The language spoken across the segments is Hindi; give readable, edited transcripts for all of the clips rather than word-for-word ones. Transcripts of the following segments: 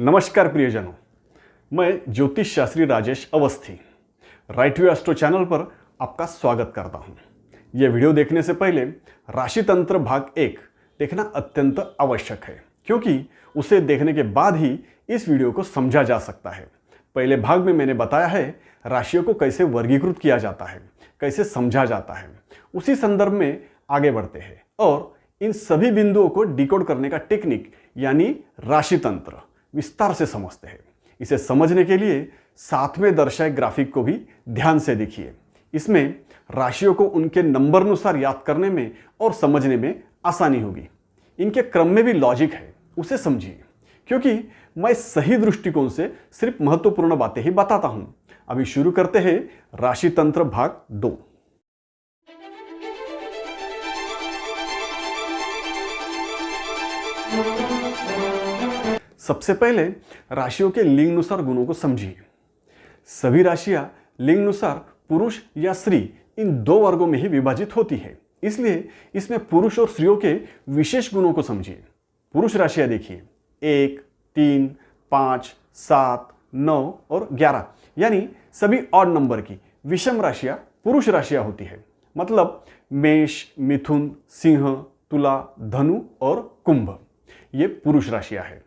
नमस्कार प्रियजनों, मैं ज्योतिष Shastri Rajesh Awasthi right view astro channel पर आपका स्वागत करता हूं। यह वीडियो देखने से पहले राशि तंत्र भाग 1 देखना अत्यंत आवश्यक है, क्योंकि उसे देखने के बाद ही इस वीडियो को समझा जा सकता है। पहले भाग में मैंने बताया है राशियों को कैसे वर्गीकृत किया जाता है, कैसे समझा जाता है। उसी संदर्भ में आगे बढ़ते हैं और इन सभी बिंदुओं को डिकोड करने का टेक्निक यानी राशि तंत्र विस्तार से समझते हैं। इसे समझने के लिए साथ में दर्शाए ग्राफिक को भी ध्यान से देखिए। इसमें राशियों को उनके नंबर अनुसार याद करने में और समझने में आसानी होगी। इनके क्रम में भी लॉजिक है, उसे समझिए, क्योंकि मैं सही दृष्टिकोण से सिर्फ महत्वपूर्ण बातें ही बताता हूं। अभी शुरू करते हैं राशि तंत्र भाग 2। सबसे पहले राशियों के लिंग अनुसार गुणों को समझिए। सभी राशियां लिंग अनुसार पुरुष या स्त्री इन दो वर्गों में ही विभाजित होती है, इसलिए इसमें पुरुष और स्त्रियों के विशेष गुणों को समझिए। पुरुष राशियां देखिए 1, 3, 5, 7, 9 और 11 यानी सभी ऑड नंबर की विषम राशियां पुरुष राशियां होती है। मतलब मेष, मिथुन, सिंह, तुला, धनु और कुंभ ये पुरुष राशियां है।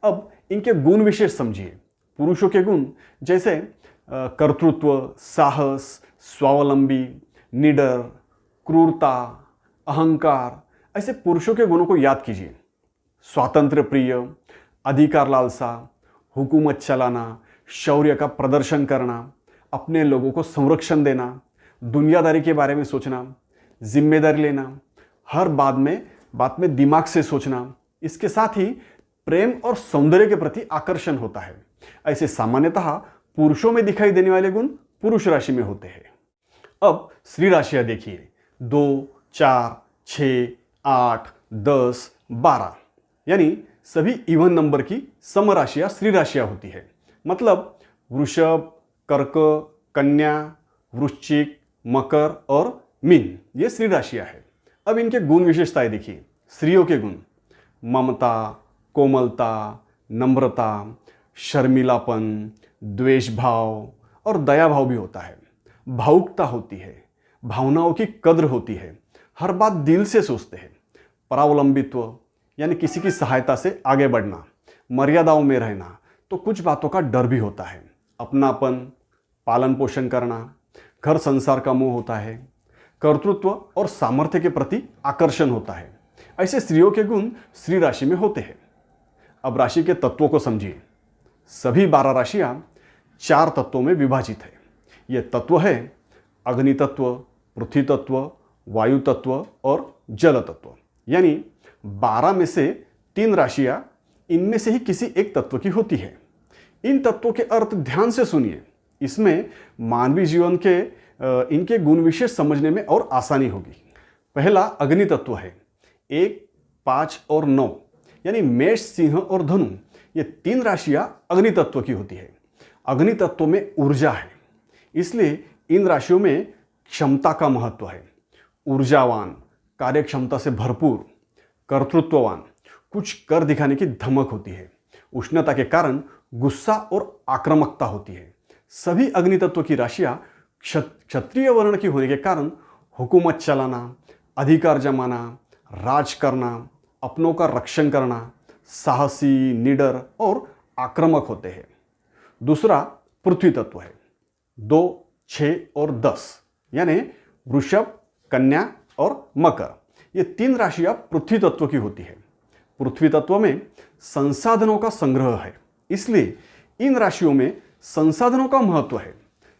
अब इनके गुण विशेष समझिए। पुरुषों के गुण जैसे कर्तृत्व, साहस, स्वावलंबी, निडर, क्रूरता, अहंकार, ऐसे पुरुषों के गुणों को याद कीजिए। स्वातंत्र्य प्रिय, अधिकार लालसा, हुकूमत चलाना, शौर्य का प्रदर्शन करना, अपने लोगों को संरक्षण देना, दुनियादारी के बारे में सोचना, जिम्मेदारी लेना, हर बात में दिमाग से सोचना, इसके साथ ही प्रेम और सौंदर्य के प्रति आकर्षण होता है। ऐसे सामान्यतः पुरुषों में दिखाई देने वाले गुण पुरुष राशि में होते हैं। अब स्त्री राशियां देखिए 2, 4, 6, 8, 10, 12 यानी सभी इवन नंबर की सम राशियां स्त्री राशियां होती है। मतलब वृषभ, कर्क, कन्या, वृश्चिक, मकर और मीन ये स्त्री राशियां है। अब इनके गुण विशेषताएं देखिए। स्त्रियों के गुण ममता, कोमलता, नम्रता, शर्मिलापन, द्वेष भाव और दया भाव भी होता है। भावुकता होती है, भावनाओं की कद्र होती है, हर बात दिल से सोचते हैं। परावलंबित्व यानी किसी की सहायता से आगे बढ़ना, मर्यादाओं में रहना, तो कुछ बातों का डर भी होता है। अपनापन, पालन पोषण करना, घर संसार का मोह होता है। कर्तृत्व और सामर्थ्य के प्रति आकर्षण होता है। ऐसे स्त्रियों के गुण स्त्री राशि में होते हैं। अब राशि के तत्वों को समझिए। सभी 12 राशियां 4 तत्वों में विभाजित है। ये तत्व है अग्नि तत्व, पृथ्वी तत्व, वायु तत्व और जल तत्व। यानी 12 में से 3 राशियां इनमें से ही किसी एक तत्व की होती है। इन तत्वों के अर्थ ध्यान से सुनिए। इसमें मानवीय जीवन के इनके गुण विशेष समझने में और आसानी होगी। पहला अग्नि तत्व है। 1, 5 और 9 यानी मेष, सिंह और धनु ये 3 राशियां अग्नि तत्व की होती है। अग्नि तत्व में ऊर्जा है, इसलिए इन राशियों में क्षमता का महत्व है। ऊर्जावान, कार्यक्षमता से भरपूर, कर्तृत्ववान, कुछ कर दिखाने की धमक होती है। उष्णता के कारण गुस्सा और आक्रामकता होती है। सभी अग्नि तत्व की राशियां क्षत्रिय वर्ण की होने के कारण हुकूमत चलाना, अधिकार जमाना, राज करना, अपनों का रक्षण करना, साहसी, निडर और आक्रामक होते हैं। दूसरा पृथ्वी तत्व है। 2, 6 और 10 यानी वृषभ, कन्या और मकर ये 3 राशियां पृथ्वी तत्व की होती है। पृथ्वी तत्व में संसाधनों का संग्रह है, इसलिए इन राशियों में संसाधनों का महत्व है।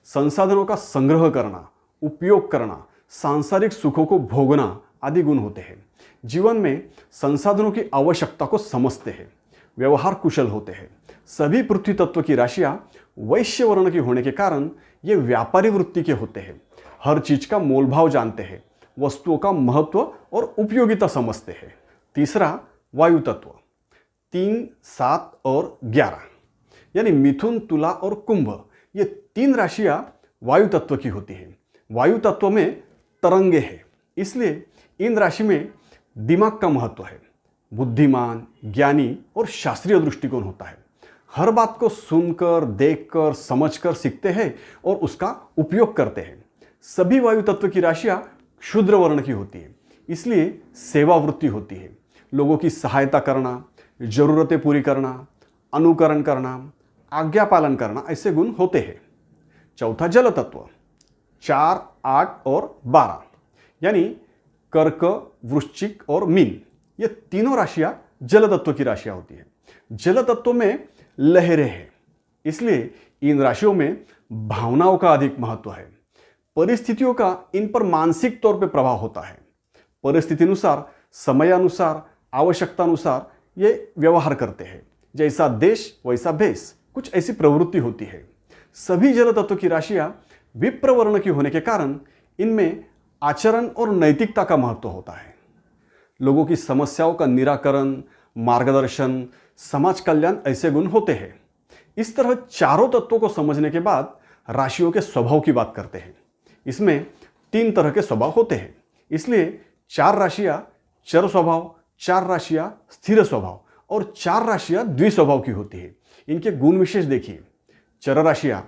संसाधनों का संग्रह करना, उपयोग करना, सांसारिक सुखों को भोगना आदि गुण होते हैं। जीवन में संसाधनों की आवश्यकता को समझते हैं, व्यवहार कुशल होते हैं। सभी पृथ्वी तत्व की राशियां वैश्य वर्ण की होने के कारण ये व्यापारी वृत्ति के होते हैं। हर चीज का मोलभाव जानते हैं, वस्तुओं का महत्व और उपयोगिता समझते हैं। तीसरा वायु तत्व 3, 7 और 11 यानी मिथुन, तुला और कुंभ ये 3 राशियां वायु तत्व की होती है। वायु तत्व में तरंगे हैं, इसलिए इन राशि में दिमाग का महत्व है। बुद्धिमान, ज्ञानी और शास्त्रीय दृष्टिकोण होता है। हर बात को सुनकर, देखकर, समझकर सीखते हैं और उसका उपयोग करते हैं। सभी वायु तत्व की राशियां क्षुद्र वर्ण की होती है, इसलिए सेवावृत्ति होती है। लोगों की सहायता करना, जरूरतें पूरी करना, अनुकरण करना, आज्ञा पालन करना, ऐसे गुण होते हैं। चौथा जल तत्व 4, 8 और 12 यानी कर्क, वृश्चिक और मीन, ये तीनों राशियां जल तत्व की राशियां होती है। जल तत्व में लहरें हैं, इसलिए इन राशियों में भावनाओं का अधिक महत्व है। परिस्थितियों का इन पर मानसिक तौर पर प्रभाव होता है। परिस्थिति अनुसार, समयानुसार, आवश्यकता अनुसार ये व्यवहार करते हैं। जैसा देश वैसा भेष, कुछ ऐसी प्रवृत्ति होती है। सभी जल तत्व की राशियां विप्र वर्ण की होने के कारण इनमें आचरण और नैतिकता का महत्व होता है। लोगों की समस्याओं का निराकरण, मार्गदर्शन, समाज कल्याण ऐसे गुण होते हैं। इस तरह चारों तत्वों को समझने के बाद राशियों के स्वभाव की बात करते हैं। इसमें 3 तरह के स्वभाव होते हैं, इसलिए 4 राशियां चर स्वभाव, 4 राशियां स्थिर स्वभाव और 4 राशियां द्विस्वभाव की होती है। इनके गुण विशेष देखिए। चर राशियां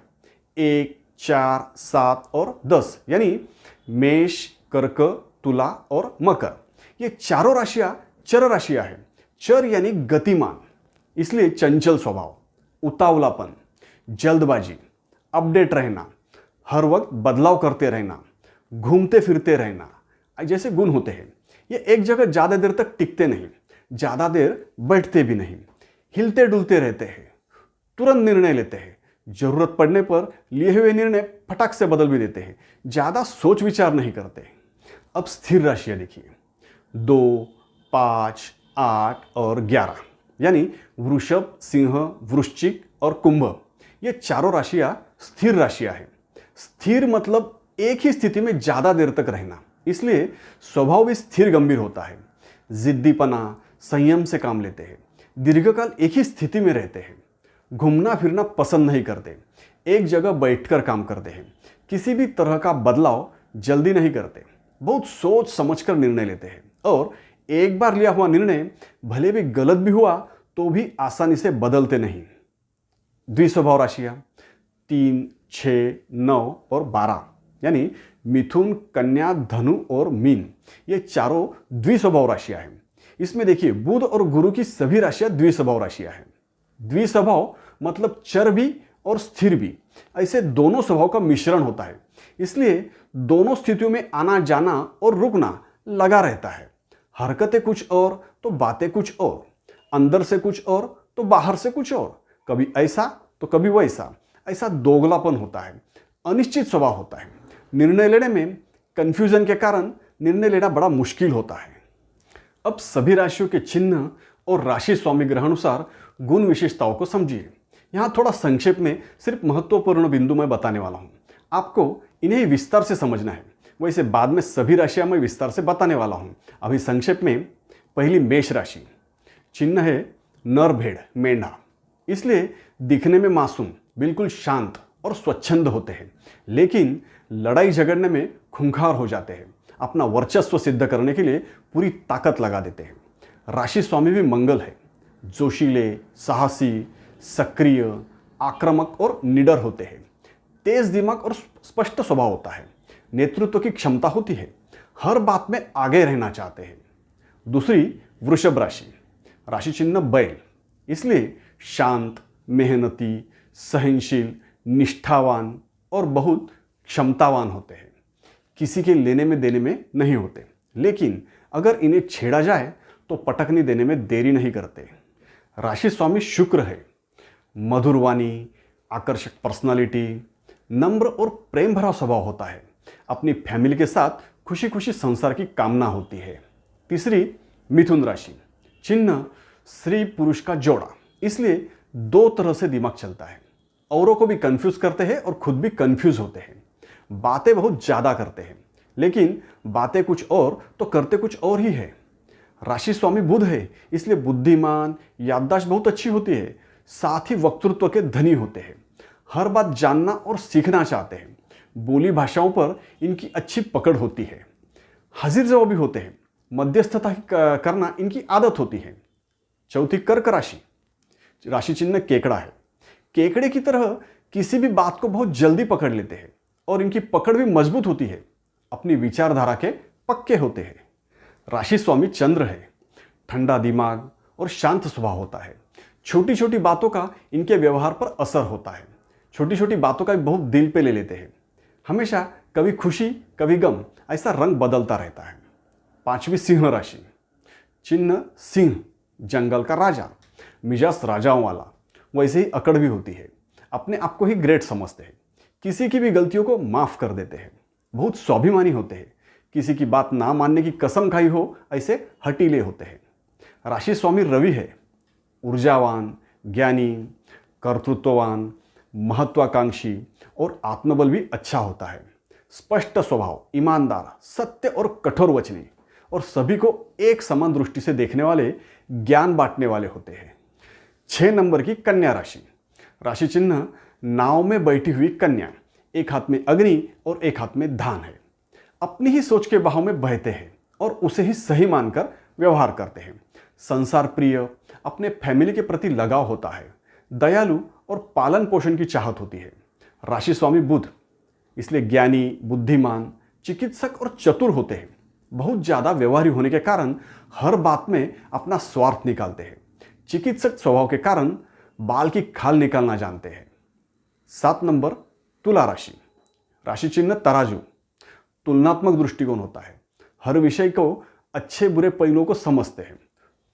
1, 4, 7 और 10 यानी मेष, कर्क, तुला और मकर, ये चारों राशियां चर राशियां हैं। चर यानी गतिमान, इसलिए चंचल स्वभाव, उतावलापन, जल्दबाजी, अपडेट रहना, हर वक्त बदलाव करते रहना, घूमते फिरते रहना, जैसे गुण होते हैं। ये एक जगह ज़्यादा देर तक टिकते नहीं, ज़्यादा देर बैठते भी नहीं, हिलते डुलते रहते हैं, तुरंत निर्णय लेते हैं, जरूरत पड़ने पर लिए हुए निर्णय फटाक से बदल भी देते हैं, ज़्यादा सोच विचार नहीं करते। अब स्थिर राशियाँ देखिए, 2, 5, 8 और 11 यानी वृषभ, सिंह, वृश्चिक और कुंभ, ये चारों राशियां स्थिर राशियां हैं। स्थिर मतलब एक ही स्थिति में ज़्यादा देर तक रहना, इसलिए स्वभाव भी स्थिर गंभीर होता है। जिद्दीपना, संयम से काम लेते हैं, दीर्घकाल एक ही स्थिति में रहते हैं, घूमना फिरना पसंद नहीं करते, एक जगह बैठकर काम करते हैं, किसी भी तरह का बदलाव जल्दी नहीं करते, बहुत सोच समझकर निर्णय लेते हैं और एक बार लिया हुआ निर्णय भले भी गलत भी हुआ तो भी आसानी से बदलते नहीं। द्विस्वभाव राशियां 3, 6, 9 और 12 यानी मिथुन, कन्या, धनु और मीन, ये चारों द्विस्वभाव राशियां हैं। इसमें देखिए बुध और गुरु की सभी राशियां द्विस्वभाव राशियां हैं। द्विस्वभाव मतलब चर भी और स्थिर भी, ऐसे दोनों स्वभाव का मिश्रण होता है, इसलिए दोनों स्थितियों में आना जाना और रुकना लगा रहता है। हरकतें कुछ और तो बातें कुछ और, अंदर से कुछ और तो बाहर से कुछ और, कभी ऐसा तो कभी वैसा, ऐसा दोगलापन होता है, अनिश्चित स्वभाव होता है। निर्णय लेने में कंफ्यूजन के कारण निर्णय लेना बड़ा मुश्किल होता है। अब सभी राशियों के चिन्ह और राशि स्वामी ग्रह अनुसार गुण विशेषताओं को समझिए। यहाँ थोड़ा संक्षेप में सिर्फ महत्वपूर्ण बिंदु मैं बताने वाला हूँ, आपको इन्हें विस्तार से समझना है। वैसे बाद में सभी राशियां मैं विस्तार से बताने वाला हूं। अभी संक्षेप में पहली मेष राशि, चिन्ह है नर भेड़, मेंढा, इसलिए दिखने में मासूम, बिल्कुल शांत और स्वच्छंद होते हैं, लेकिन लड़ाई झगड़ने में खूंखार हो जाते हैं। अपना वर्चस्व सिद्ध करने के लिए पूरी ताकत लगा देते हैं। राशि स्वामी भी मंगल है, जोशीले, साहसी, सक्रिय, आक्रामक और निडर होते हैं। तेज दिमाग और स्पष्ट स्वभाव होता है, नेतृत्व की क्षमता होती है, हर बात में आगे रहना चाहते हैं। दूसरी वृषभ राशि, राशि चिन्ह बैल, इसलिए शांत, मेहनती, सहनशील, निष्ठावान और बहुत क्षमतावान होते हैं। किसी के लेने में देने में नहीं होते, लेकिन अगर इन्हें छेड़ा जाए तो पटकनी देने में देरी नहीं करते। राशि स्वामी शुक्र है, मधुरवाणी, आकर्षक पर्सनालिटी, नम्र और प्रेम भरा स्वभाव होता है। अपनी फैमिली के साथ खुशी खुशी संसार की कामना होती है। तीसरी मिथुन राशि, चिन्ह स्त्री पुरुष का जोड़ा, इसलिए 2 तरह से दिमाग चलता है, औरों को भी कंफ्यूज करते हैं और खुद भी कंफ्यूज होते हैं। बातें बहुत ज़्यादा करते हैं, लेकिन बातें कुछ और तो करते कुछ और ही है। राशि स्वामी बुध है, इसलिए बुद्धिमान, याददाश्त बहुत अच्छी होती है, साथ ही वक्तृत्व के धनी होते हैं। हर बात जानना और सीखना चाहते हैं। बोली भाषाओं पर इनकी अच्छी पकड़ होती है। हाजिर जवाबी होते हैं, मध्यस्थता करना इनकी आदत होती है। चौथी कर्क राशि, राशि चिन्ह केकड़ा है। केकड़े की तरह किसी भी बात को बहुत जल्दी पकड़ लेते हैं और इनकी पकड़ भी मजबूत होती है। अपनी विचारधारा के पक्के होते हैं। राशि स्वामी चंद्र है। ठंडा दिमाग और शांत स्वभाव होता है। छोटी छोटी बातों का इनके व्यवहार पर असर होता है। छोटी छोटी बातों का भी बहुत दिल पे ले लेते हैं। हमेशा कभी खुशी कभी गम, ऐसा रंग बदलता रहता है। 5वीं सिंह राशि। चिन्ह सिंह, जंगल का राजा, मिजाज राजाओं वाला, वैसे ही अकड़ भी होती है। अपने आप को ही ग्रेट समझते हैं। किसी की भी गलतियों को माफ कर देते हैं। बहुत स्वाभिमानी होते हैं। किसी की बात ना मानने की कसम खाई हो ऐसे हटीले होते हैं। राशि स्वामी रवि है। ऊर्जावान, ज्ञानी, कर्तृत्ववान, महत्वाकांक्षी और आत्मबल भी अच्छा होता है। स्पष्ट स्वभाव, ईमानदार, सत्य और कठोर वचनी और सभी को एक समान दृष्टि से देखने वाले, ज्ञान बांटने वाले होते हैं। 6 नंबर की कन्या राशि। राशि चिन्ह नाव में बैठी हुई कन्या, एक हाथ में अग्नि और एक हाथ में धान है। अपनी ही सोच के बहाव में बहते हैं और उसे ही सही मानकर व्यवहार करते हैं। संसार प्रिय, अपने फैमिली के प्रति लगाव होता है। दयालु और पालन पोषण की चाहत होती है। राशि स्वामी बुध, इसलिए ज्ञानी, बुद्धिमान, चिकित्सक और चतुर होते हैं। बहुत ज़्यादा व्यवहारी होने के कारण हर बात में अपना स्वार्थ निकालते हैं। चिकित्सक स्वभाव के कारण बाल की खाल निकालना जानते हैं। 7 नंबर तुला राशि। राशि चिन्ह तराजू। तुलनात्मक दृष्टिकोण होता है। हर विषय को अच्छे बुरे पहलुओं को समझते हैं।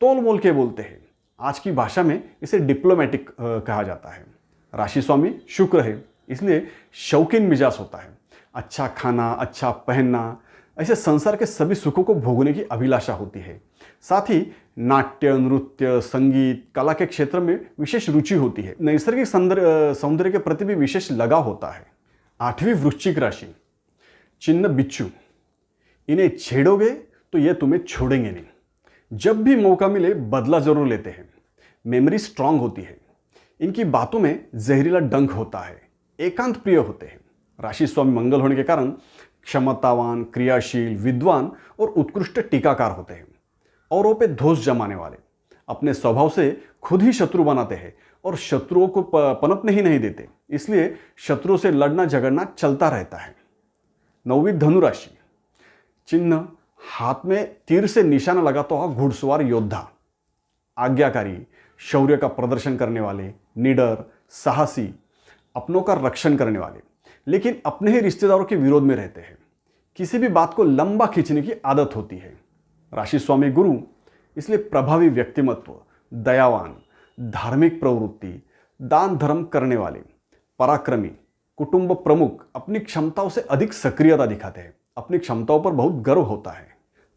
तोल मोल के बोलते हैं। आज की भाषा में इसे डिप्लोमेटिक कहा जाता है। राशि स्वामी शुक्र है, इसलिए शौकीन मिजाज होता है। अच्छा खाना, अच्छा पहनना, ऐसे संसार के सभी सुखों को भोगने की अभिलाषा होती है। साथ ही नाट्य, नृत्य, संगीत, कला के क्षेत्र में विशेष रुचि होती है। नैसर्गिक सौंदर्य के प्रति भी विशेष लगाव होता है। 8वीं वृश्चिक राशि। चिन्ह बिच्छू। इन्हें छेड़ोगे तो ये तुम्हें छोड़ेंगे नहीं। जब भी मौका मिले बदला जरूर लेते हैं। मेमोरी स्ट्रांग होती है। इनकी बातों में जहरीला डंक होता है। एकांत प्रिय होते हैं। राशि स्वामी मंगल होने के कारण क्षमतावान, क्रियाशील, विद्वान और उत्कृष्ट टीकाकार होते हैं। औरों पे धोस जमाने वाले, अपने स्वभाव से खुद ही शत्रु बनाते हैं और शत्रुओं को पनपने ही नहीं देते। इसलिए शत्रुओं से लड़ना झगड़ना चलता रहता है। 9वीं धनु राशि। चिन्ह हाथ में तीर से निशाना लगाता हुआ घुड़सवार योद्धा, आज्ञाकारी, शौर्य का प्रदर्शन करने वाले, निडर, साहसी, अपनों का रक्षण करने वाले, लेकिन अपने ही रिश्तेदारों के विरोध में रहते हैं। किसी भी बात को लंबा खींचने की आदत होती है। राशि स्वामी गुरु, इसलिए प्रभावी व्यक्तिमत्व, दयावान, धार्मिक प्रवृत्ति, दान धर्म करने वाले, पराक्रमी, कुटुंब प्रमुख, अपनी क्षमताओं से अधिक सक्रियता दिखाते हैं। अपनी क्षमताओं पर बहुत गर्व होता है।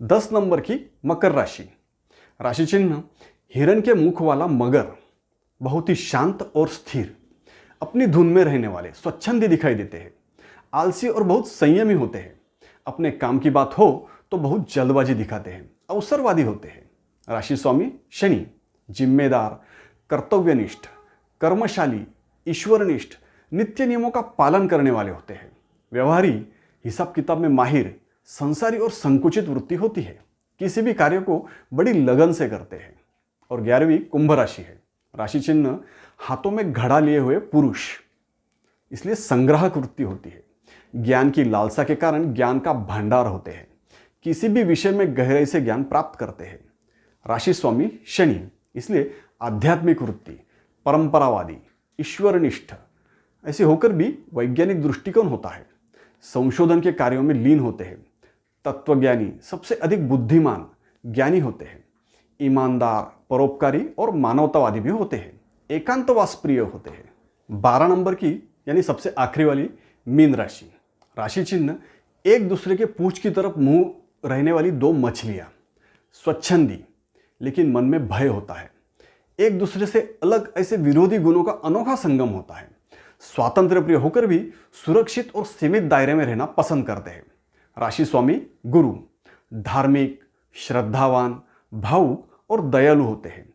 10 नंबर की मकर राशि। राशि चिन्ह हिरण के मुख वाला मगर, बहुत ही शांत और स्थिर, अपनी धुन में रहने वाले, स्वच्छंदी दिखाई देते हैं। आलसी और बहुत संयमी होते हैं। अपने काम की बात हो तो बहुत जल्दबाजी दिखाते हैं। अवसरवादी होते हैं। राशि स्वामी शनि, जिम्मेदार, कर्तव्यनिष्ठ, कर्मशाली, ईश्वरनिष्ठ, नित्य नियमों का पालन करने वाले होते हैं। व्यवहारी, हिसाब किताब में माहिर, संसारी और संकुचित वृत्ति होती है। किसी भी कार्य को बड़ी लगन से करते हैं। और 11वीं कुंभ राशि है। राशि चिन्ह हाथों में घड़ा लिए हुए पुरुष, इसलिए संग्राहक वृत्ति होती है। ज्ञान की लालसा के कारण ज्ञान का भंडार होते हैं। किसी भी विषय में गहराई से ज्ञान प्राप्त करते हैं। राशि स्वामी शनि, इसलिए आध्यात्मिक वृत्ति, परंपरावादी, ईश्वरनिष्ठ, ऐसे होकर भी वैज्ञानिक दृष्टिकोण होता है। संशोधन के कार्यों में लीन होते हैं। तत्वज्ञानी, सबसे अधिक बुद्धिमान, ज्ञानी होते हैं। ईमानदार, परोपकारी और मानवतावादी भी होते हैं। एकांतवास प्रिय होते हैं। 12 नंबर की यानी सबसे आखिरी वाली मीन राशि। राशि चिन्ह एक दूसरे के पूंछ की तरफ मुंह रहने वाली 2 मछलियां, स्वच्छंदी, लेकिन मन में भय होता है। एक दूसरे से अलग ऐसे विरोधी गुणों का अनोखा संगम होता है। स्वातंत्र्य प्रिय होकर भी सुरक्षित और सीमित दायरे में रहना पसंद करते हैं। राशि स्वामी गुरु, धार्मिक, श्रद्धावान, भावुक और दयालु होते हैं।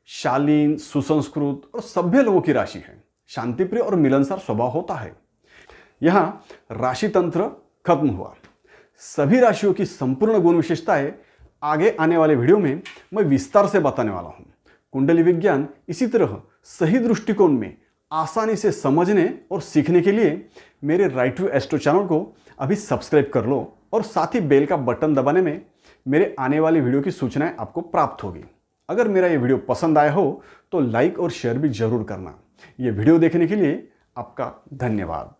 शालीन, सुसंस्कृत और सभ्य लोगों की राशि है। शांतिप्रिय और मिलनसार स्वभाव होता है। यहां राशि तंत्र खत्म हुआ। सभी राशियों की संपूर्ण गुण विशेषताएं आगे आने वाले वीडियो में मैं विस्तार से बताने वाला हूं। कुंडली विज्ञान इसी तरह सही दृष्टिकोण में आसानी से समझने और सीखने के लिए मेरे राइट व्यू एस्ट्रो चैनल को अभी सब्सक्राइब कर लो और साथ ही बेल का बटन दबाने में मेरे आने वाली वीडियो की सूचनाएं आपको प्राप्त होगी। अगर मेरा ये वीडियो पसंद आया हो तो लाइक और शेयर भी जरूर करना। ये वीडियो देखने के लिए आपका धन्यवाद।